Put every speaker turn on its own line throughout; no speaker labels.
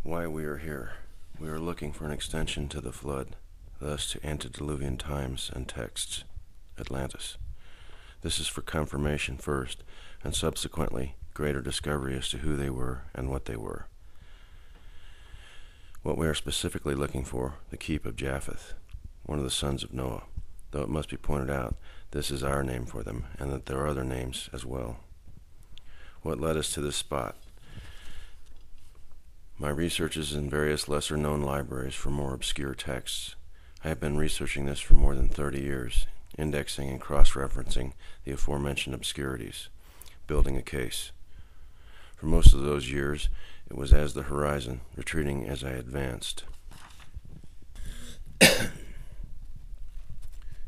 Why we are here. We are looking for an extension to the flood, thus to antediluvian times and texts, Atlantis. This is for confirmation first, and subsequently greater discovery as to who they were and what they were. What we are specifically looking for, the keep of Japheth, one of the sons of Noah, though it must be pointed out this is our name for them, and that there are other names as well. What led us to this spot? My researches in various lesser-known libraries for more obscure texts. I have been researching this for more than 30 years, indexing and cross-referencing the aforementioned obscurities, building a case. For most of those years, it was as the horizon, retreating as I advanced.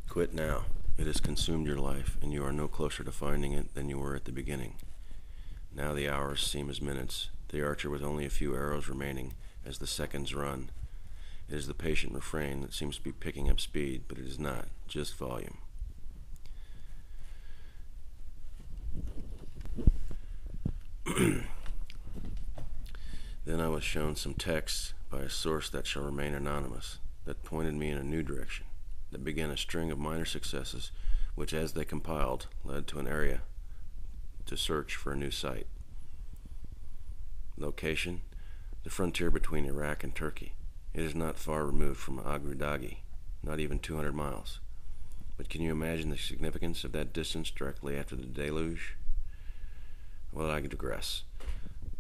Quit now. It has consumed your life, and you are no closer to finding it than you were at the beginning. Now the hours seem as minutes, the archer with only a few arrows remaining as the seconds run. It is the patient refrain that seems to be picking up speed, but it is not, just volume. Then I was shown some texts by a source that shall remain anonymous, that pointed me in a new direction, that began a string of minor successes, which as they compiled, led to an area to search for a new site. Location, the frontier between Iraq and Turkey. It is not far removed from Agridagi, not even 200 miles. But can you imagine the significance of that distance directly after the deluge? Well, I digress.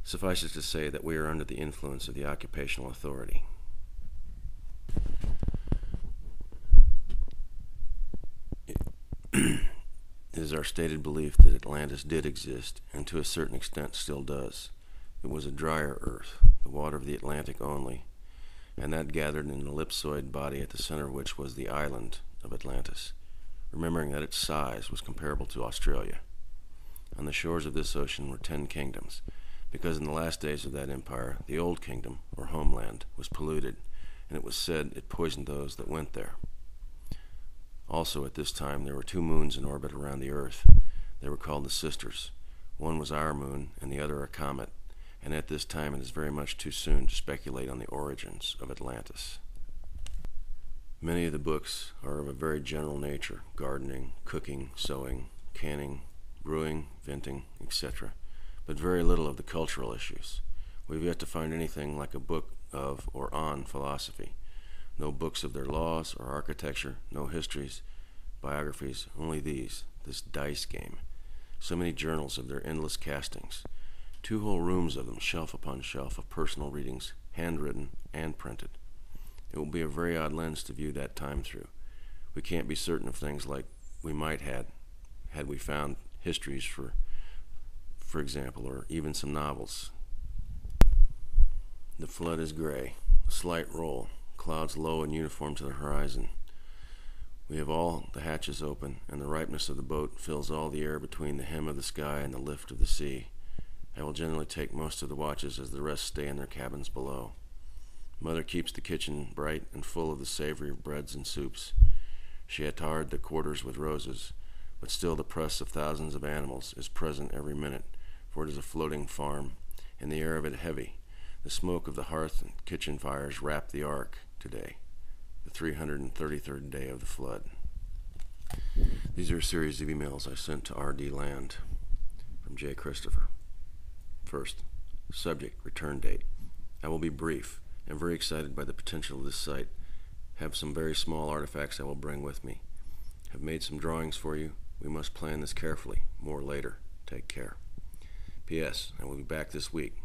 Suffice it to say that we are under the influence of the occupational authority. It is our stated belief that Atlantis did exist, and to a certain extent still does. It was a drier earth, the water of the Atlantic only, and that gathered in an ellipsoid body at the center of which was the island of Atlantis, remembering that its size was comparable to Australia. On the shores of this ocean were 10 kingdoms, because in the last days of that empire, the old kingdom, or homeland, was polluted, and it was said it poisoned those that went there. Also at this time there were 2 moons in orbit around the earth. They were called the sisters. One was our moon, and the other a comet, and at this time it is very much too soon to speculate on the origins of Atlantis. Many of the books are of a very general nature: gardening, cooking, sewing, canning, brewing, venting, etc., but very little of the cultural issues. We've yet to find anything like a book of or on philosophy. No books of their laws or architecture, no histories, biographies, only this dice game. So many journals of their endless castings. 2 whole rooms of them, shelf upon shelf, of personal readings, handwritten and printed. It will be a very odd lens to view that time through. We can't be certain of things like we might had we found histories for example, or even some novels. The flood is gray, a slight roll, clouds low and uniform to the horizon. We have all the hatches open, and the ripeness of the boat fills all the air between the hem of the sky and the lift of the sea. I will generally take most of the watches as the rest stay in their cabins below. Mother keeps the kitchen bright and full of the savory of breads and soups. She attired the quarters with roses, but still the press of thousands of animals is present every minute, for it is a floating farm, and the air of it heavy. The smoke of the hearth and kitchen fires wrap the ark today, the 333rd day of the flood. These are a series of emails I sent to R.D. Land from J. Christopher. First, subject, return date. I will be brief. I'm very excited by the potential of this site. Have some very small artifacts I will bring with me. Have made some drawings for you. We must plan this carefully. More later. Take care. P.S. I will be back this week.